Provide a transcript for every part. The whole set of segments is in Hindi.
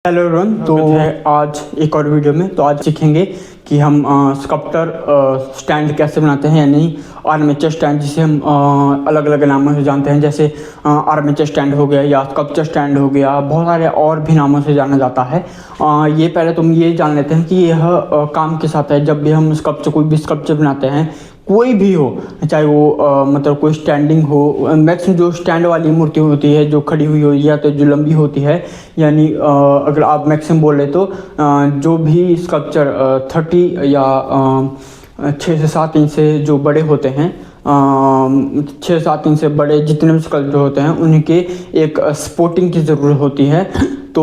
हेलो एवरीवन, तो आज एक और वीडियो में तो आज सीखेंगे कि हम स्कल्पटर स्टैंड कैसे बनाते हैं, यानी आर्मेचर स्टैंड जिसे हम अलग अलग नामों से जानते हैं, जैसे आर्मेचर स्टैंड हो गया या स्कल्पचर स्टैंड हो गया, बहुत सारे और भी नामों से जाना जाता है। ये पहले तुम ये जान लेते हैं कि यह काम के साथ है। जब भी हम स्कल्पचर कोई भी स्कल्पचर बनाते हैं, कोई भी हो, चाहे वो मतलब कोई स्टैंडिंग हो, मैक्सिमम जो स्टैंड वाली मूर्ति होती है जो खड़ी हुई हो या तो जो लंबी होती है, यानी अगर आप मैक्सिमम बोले तो जो भी स्कल्पचर 30 या 6 से 7 इंच से जो बड़े होते हैं, 6-7 इंच से बड़े जितने भी स्कल्पचर होते हैं उनके एक सपोर्टिंग की ज़रूरत होती है, तो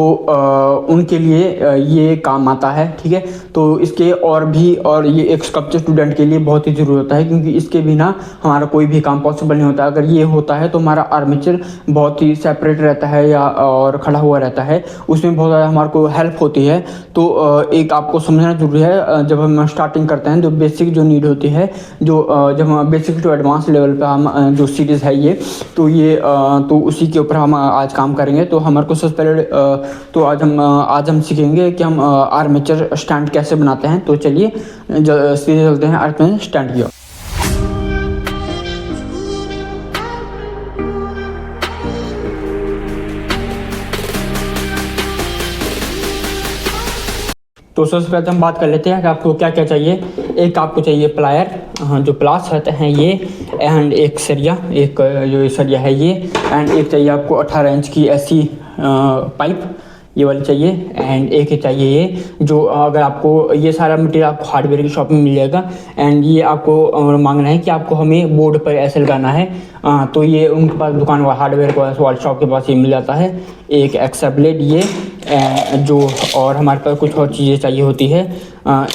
उनके लिए ये काम आता है। ठीक है, तो इसके और ये एक स्कल्पचर स्टूडेंट के लिए बहुत ही ज़रूरी होता है, क्योंकि इसके बिना हमारा कोई भी काम पॉसिबल नहीं होता। अगर ये होता है तो हमारा आर्मेचर बहुत ही सेपरेट रहता है या और खड़ा हुआ रहता है, उसमें बहुत ज़्यादा हमारे को हेल्प होती है। तो एक आपको समझना जरूरी है, जब हम स्टार्टिंग करते हैं जो बेसिक जो नीड होती है, जो जब हम बेसिक टू एडवांस लेवल पर हम जो सीरीज़ है ये तो उसी के ऊपर हम आज काम करेंगे। तो हमारे को सबसे पहले तो आज हम सीखेंगे कि हम आर्मेचर स्टैंड कैसे बनाते हैं। तो चलिए सीधे चलते हैं आर्मेचर स्टैंड की ओर। तो सबसे पहले हम बात कर लेते हैं कि आपको क्या क्या चाहिए। एक आपको चाहिए प्लायर, जो प्लास रहते हैं ये, एंड एक सरिया, एक जो सरिया है ये, एंड एक चाहिए आपको 18 इंच की ऐसी पाइप, ये वाली चाहिए, एंड एक ही चाहिए ये, जो अगर आपको ये सारा मटेरियल आपको हार्डवेयर की शॉप में मिल जाएगा। एंड ये आपको मांगना है कि आपको हमें बोर्ड पर ऐसे लगाना है, तो ये उनके पास दुकान हार्डवेयर वाल शॉप के पास ये मिल जाता है। एक एक्सा ब्लेड ये, जो और हमारे पास कुछ और चीज़ें चाहिए होती है,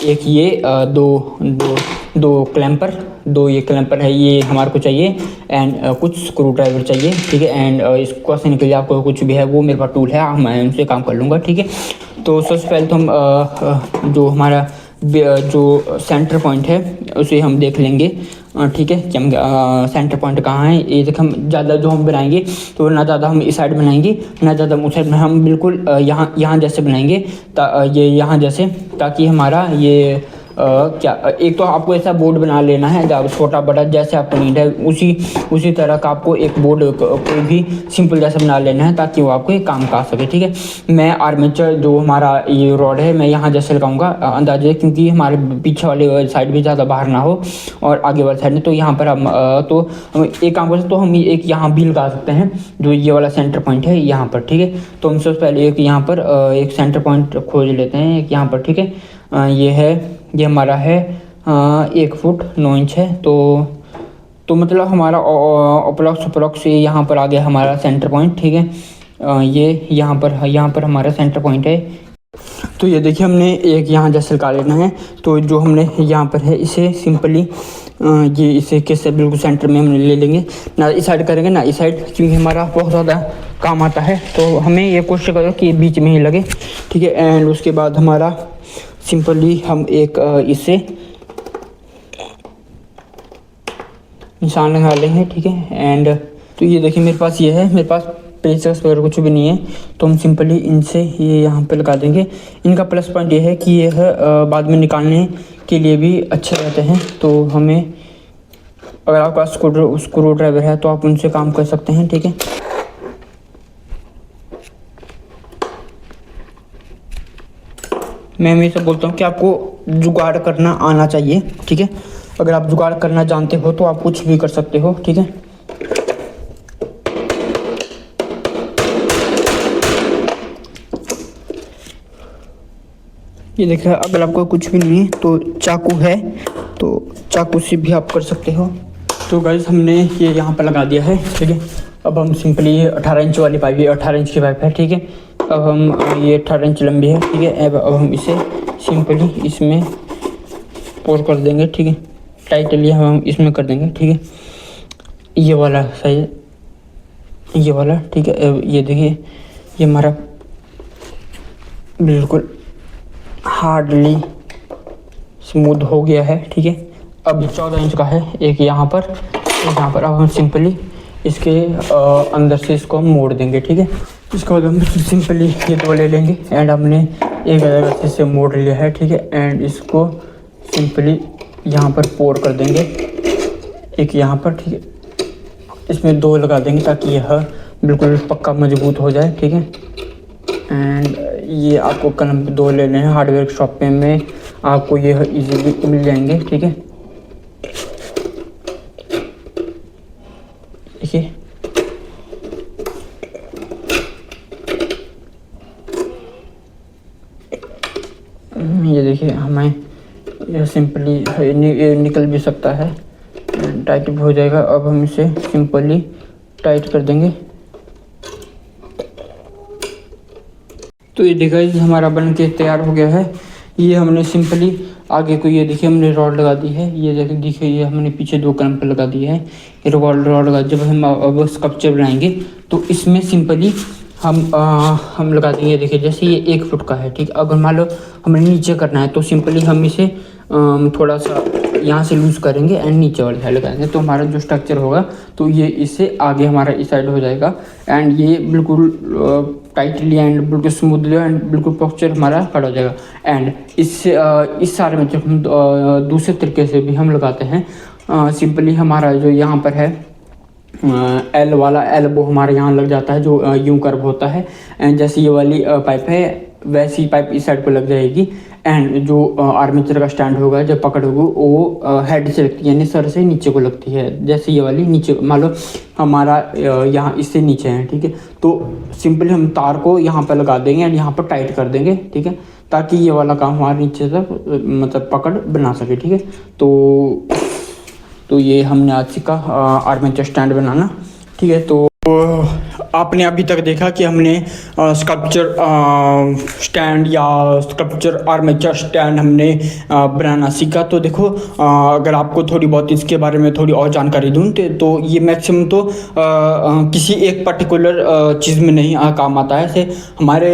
एक ये दो क्लैंपर, दो ये क्लैंपर है ये हमारे को चाहिए, एंड कुछ स्क्रू ड्राइवर चाहिए। ठीक है, एंड इसको कसने के लिए आपको कुछ भी है वो मेरे पास टूल है, मैं उनसे काम कर लूँगा। ठीक है, तो सबसे पहले तो हम जो हमारा जो सेंटर पॉइंट है उसे हम देख लेंगे। ठीक है, कि हम सेंटर पॉइंट कहाँ है। ये देख, हम ज़्यादा जो हम बनाएंगे तो ना ज़्यादा हम इस साइड बनाएंगे ना ज़्यादा उस साइड में, हम बिल्कुल यहाँ जैसे बनाएंगे, ये यहाँ जैसे, ताकि हमारा ये क्या एक तो आपको ऐसा बोर्ड बना लेना है जब छोटा बड़ा जैसे आपको नीड है, उसी तरह का आपको एक बोर्ड कोई भी सिंपल जैसा बना लेना है, ताकि वो आपको एक काम का आ सके। ठीक है, मैं आर्मेचर जो हमारा ये रॉड है मैं यहाँ जैसे लगाऊंगा अंदाजे, क्योंकि हमारे पीछे वाले साइड भी ज़्यादा बाहर ना हो और आगे वाले साइड में। तो यहाँ पर हम एक काम कर सकते, तो हम एक यहाँ भी लगा सकते हैं, जो ये वाला सेंटर पॉइंट है यहाँ पर। ठीक है, तो हम सबसे पहले एक यहाँ पर एक सेंटर पॉइंट खोज लेते हैं, एक यहाँ पर। ठीक है, ये हमारा है 1 फुट 9 इंच है, तो मतलब हमारा अप्रोक्स यहाँ पर आ गया हमारा सेंटर पॉइंट। ठीक है, ये यहाँ पर हमारा सेंटर पॉइंट है। तो ये देखिए, हमने एक यहाँ जैसे लगा लेना है, तो जो हमने यहाँ पर है इसे सिंपली ये इसे किससे बिल्कुल सेंटर में हम ले लेंगे, ना इस साइड करेंगे ना इस साइड, क्योंकि हमारा बहुत ज़्यादा काम आता है। तो हमें ये कोशिश करो कि बीच में ही लगे। ठीक है, एंड उसके बाद हमारा सिंपली हम एक इसे निशान लगा लेंगे। ठीक है, एंड तो ये देखिए मेरे पास ये है, मेरे पास पेचकस वगैरह कुछ भी नहीं है, तो हम सिंपली इनसे ये यहाँ पे लगा देंगे। इनका प्लस पॉइंट ये है कि यह बाद में निकालने के लिए भी अच्छे रहते हैं। तो हमें अगर आपके पास स्क्रू ड्राइवर है तो आप उनसे काम कर सकते हैं। ठीक है, मैं हमेशा बोलता हूँ कि आपको जुगाड़ करना आना चाहिए। ठीक है, अगर आप जुगाड़ करना जानते हो तो आप कुछ भी कर सकते हो। ठीक है, ये देखिए, अगर आपको कुछ भी नहीं है तो चाकू है, तो चाकू से भी आप कर सकते हो। तो गाइस, हमने ये यहाँ पर लगा दिया है। ठीक है, अब हम सिंपली 18 इंच वाली पाइप, ये 18 इंच की पाइप है। ठीक है, अब हम ये 18 इंच लंबी है। ठीक है, अब हम इसे सिंपली इसमें पोर कर देंगे। ठीक है, टाइटली हम इसमें कर देंगे। ठीक है, ये वाला सही, ये वाला। ठीक है, अब ये देखिए, ये हमारा बिल्कुल हार्डली स्मूथ हो गया है। ठीक है, अब 14 इंच का है, एक यहाँ पर। अब हम सिंपली इसके अंदर से इसको हम मोड़ देंगे। ठीक है, इसके बाद हम सिंपली ये दो ले लेंगे एंड हमने एक अलग अच्छे से मोड़ लिया है, ठीक है। एंड इसको सिंपली यहाँ पर पोर कर देंगे, एक यहाँ पर, ठीक है। इसमें दो लगा देंगे ताकि यह बिल्कुल पक्का मजबूत हो जाए, ठीक है। एंड ये आपको कलम दो लेने हैं, हार्डवेयर शॉप पे में आपको यह इजीली मिल जाएंगे, ठीक है। देखिए ये देखिए हमें यह सिंपली निकल भी सकता है, टाइट भी हो जाएगा। अब हम इसे सिंपली टाइट कर देंगे। तो ये देखिए हमारा बन के तैयार हो गया है। ये हमने सिंपली आगे को ये देखिए हमने रॉड लगा दी है, ये देखिए ये हमने पीछे दो कलम पर लगा दिया है। ये रॉड लगा, जब हम अब स्कल्पचर बनाएंगे तो इसमें सिंपली हम लगा देंगे। देखिए जैसे ये 1 फुट का है, ठीक है। अगर मान लो हमें नीचे करना है तो सिंपली हम इसे थोड़ा सा यहाँ से लूज़ करेंगे एंड नीचे वाले साइड लगाएंगे तो हमारा जो स्ट्रक्चर होगा तो ये इससे आगे हमारा इस साइड हो जाएगा। एंड ये बिल्कुल टाइटली एंड बिल्कुल स्मूथली एंड बिल्कुल पोस्चर हमारा खड़ा हो जाएगा। एंड इससे इस सारे में जब हम दूसरे तरीके से भी हम लगाते हैं, सिंपली हमारा जो यहाँ पर है एल वाला एल्बो हमारे यहाँ लग जाता है, जो यूं कर्व होता है। एंड जैसे ये वाली पाइप है वैसी पाइप इस साइड को लग जाएगी। एंड जो आर्मेचर का स्टैंड होगा जब पकड़ होगी वो हेड से लगती है, यानी सर से नीचे को लगती है। जैसे ये वाली नीचे मान लो हमारा यहाँ इससे नीचे है, ठीक है। तो सिंपली हम तार को यहाँ पर लगा देंगे एंड यहाँ पर टाइट कर देंगे, ठीक है, ताकि ये वाला काम हमारे नीचे तक मतलब पकड़ बना सके, ठीक है। तो ये हमने आज सीखा आर्मेचर स्टैंड बनाना, ठीक है। तो आपने अभी तक देखा कि हमने स्कल्पचर स्टैंड या स्कल्पचर आर्मेचर स्टैंड हमने बनाना सीखा। तो देखो अगर आपको थोड़ी बहुत इसके बारे में थोड़ी और जानकारी दूँ तो ये मैक्सिमम तो किसी एक पर्टिकुलर चीज़ में नहीं काम आता है। ऐसे हमारे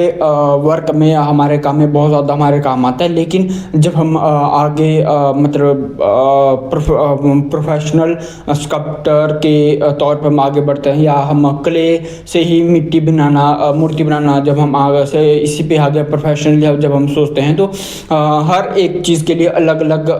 वर्क में या हमारे काम में बहुत ज़्यादा हमारे काम आता है, लेकिन जब हम आगे मतलब प्रोफेशनल स्कल्पटर के तौर पर हम आगे बढ़ते हैं या हम क्ले से ही मिट्टी बनाना मूर्ति बनाना, जब हम आगे से इसी पे आगे प्रोफेशनली जब हम सोचते हैं तो हर एक चीज़ के लिए अलग अलग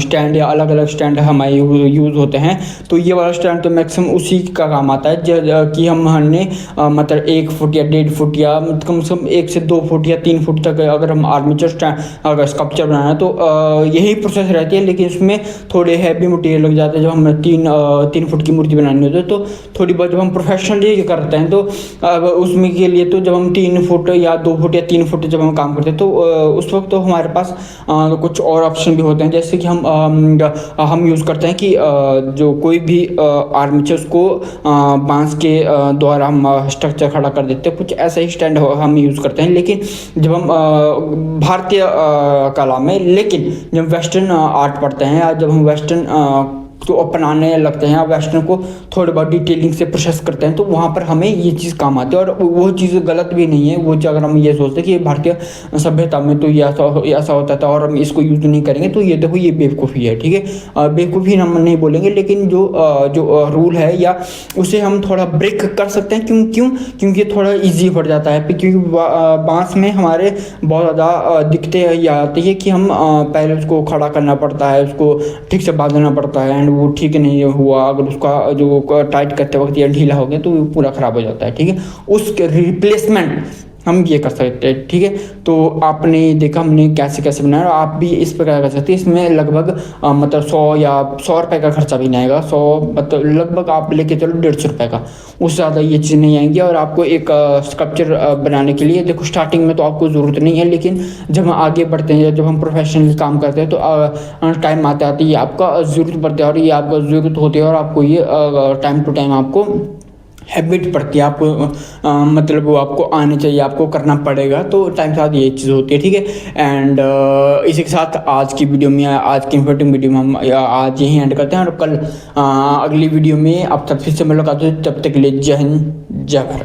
स्टैंड या अलग अलग स्टैंड हमारे यूज़ होते हैं। तो ये वाला स्टैंड तो मैक्सिमम उसी का काम आता है कि हमने मतलब 1 फुट या 1.5 फुट या कम से कम 1 से 2 फुट या 3 फुट तक अगर हम आर्मेचर स्टैंड अगर स्कल्पचर बनाना है तो यही प्रोसेस रहती है। लेकिन उसमें थोड़े हैवी मटेरियल लग जाते हैं। जब हमें 3 फुट की मूर्ति बनानी होती है तो थोड़ी बहुत जब हम प्रोफेशनली करते हैं तो उसमें के लिए तो जब हम 3 फुट या 2 फुट या 3 फुट जब हम काम करते हैं तो उस वक्त तो हमारे पास कुछ और ऑप्शन भी होते हैं। जैसे कि हम यूज़ करते हैं कि जो कोई भी आर्मेचर को बांस के द्वारा हम स्ट्रक्चर खड़ा कर देते हैं, कुछ ऐसा ही स्टैंड हम यूज़ करते हैं। लेकिन जब हम भारतीय कला में, लेकिन जब वेस्टर्न आर्ट पढ़ते हैं या जब हम वेस्टर्न तो अपनाने लगते हैं, वेस्टर्न को थोड़ी बहुत डिटेलिंग से प्रोसेस करते हैं तो वहाँ पर हमें ये चीज़ काम आती है। और वो चीज़ गलत भी नहीं है। वो अगर हम ये सोचते हैं कि भारतीय सभ्यता में तो ये ऐसा होता था और हम इसको यूज़ नहीं करेंगे तो ये देखो ये बेवकूफ़ी है, ठीक है। बेवकूफ़ी हम नहीं बोलेंगे, लेकिन जो रूल है या उसे हम थोड़ा ब्रेक कर सकते हैं। क्योंकि थोड़ा ईजी पड़ जाता है। क्योंकि बाँस में हमारे बहुत ज़्यादा दिक्कतें ये आती है कि हम पहले उसको खड़ा करना पड़ता है, उसको ठीक से बांधना पड़ता है एंड वो ठीक नहीं हुआ, अगर उसका जो टाइट करते वक्त या ढीला हो गया तो वो पूरा ख़राब हो जाता है, ठीक है। उसके रिप्लेसमेंट हम ये कर सकते हैं, ठीक है। तो आपने देखा हमने कैसे बनाया, आप भी इस प्रकार कर सकते हैं। इसमें लगभग मतलब 100 रुपये का खर्चा भी नहीं आएगा। 100 मतलब लगभग आप लेके चलो 150 रुपये का, उससे ज़्यादा ये चीज़ नहीं आएंगी। और आपको एक स्कल्पचर बनाने के लिए देखो स्टार्टिंग में तो आपको ज़रूरत नहीं है, लेकिन जब हम आगे बढ़ते हैं, जब हम प्रोफेशनली काम करते हैं तो टाइम आते आते ये आपका ज़रूरत पड़ती है और ये आपका ज़रूरत होती है और आपको ये टाइम टू टाइम आपको हैबिट पड़ती है। आपको मतलब वो आपको आने चाहिए, आपको करना पड़ेगा। तो टाइम के साथ ये चीज़ होती है, ठीक है। एंड इसी के साथ आज की वीडियो में, आज की इन्फॉर्मेटिव वीडियो में हम आज यहीं एंड करते हैं और कल अगली वीडियो में आप तब फिर से मुलाकात हो। तब तक के लिए जय हिंद, जय भारत।